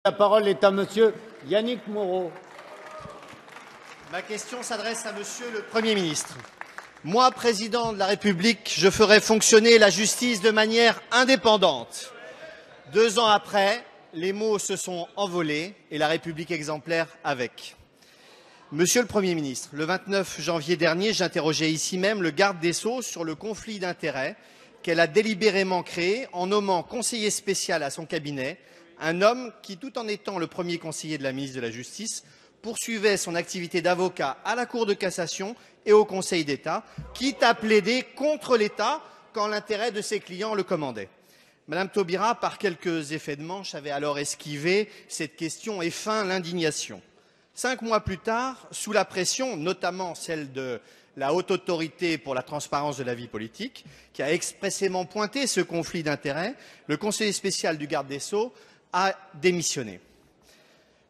La parole est à monsieur Yannick Moreau. Ma question s'adresse à monsieur le Premier ministre. Moi, président de la République, je ferai fonctionner la justice de manière indépendante. 2 ans après, les mots se sont envolés et la République exemplaire avec. Monsieur le Premier ministre, le 29 janvier dernier, j'interrogeais ici même le garde des Sceaux sur le conflit d'intérêts qu'elle a délibérément créé en nommant conseiller spécial à son cabinet un homme qui, tout en étant le premier conseiller de la ministre de la Justice, poursuivait son activité d'avocat à la Cour de cassation et au Conseil d'État, quitte à plaider contre l'État quand l'intérêt de ses clients le commandait. Madame Taubira, par quelques effets de manche, avait alors esquivé cette question et feint l'indignation. 5 mois plus tard, sous la pression, notamment celle de la Haute Autorité pour la transparence de la vie politique, qui a expressément pointé ce conflit d'intérêts, le conseiller spécial du garde des Sceaux a démissionné.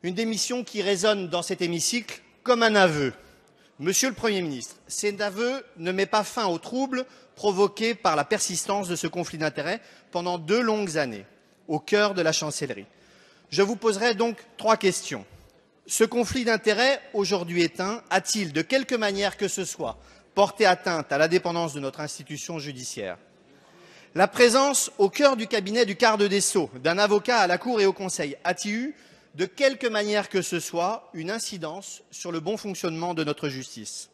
Une démission qui résonne dans cet hémicycle comme un aveu. Monsieur le Premier ministre, cet aveu ne met pas fin aux troubles provoqués par la persistance de ce conflit d'intérêts pendant 2 longues années, au cœur de la chancellerie. Je vous poserai donc 3 questions. Ce conflit d'intérêts, aujourd'hui éteint, a-t-il, de quelque manière que ce soit, porté atteinte à l'indépendance de notre institution judiciaire? La présence au cœur du cabinet du garde des Sceaux d'un avocat à la Cour et au Conseil a-t-il eu, de quelque manière que ce soit, une incidence sur le bon fonctionnement de notre justice?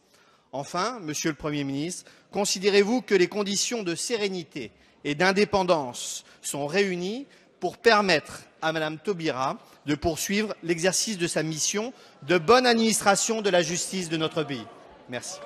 Enfin, Monsieur le Premier ministre, considérez-vous que les conditions de sérénité et d'indépendance sont réunies pour permettre à Madame Taubira de poursuivre l'exercice de sa mission de bonne administration de la justice de notre pays? Merci.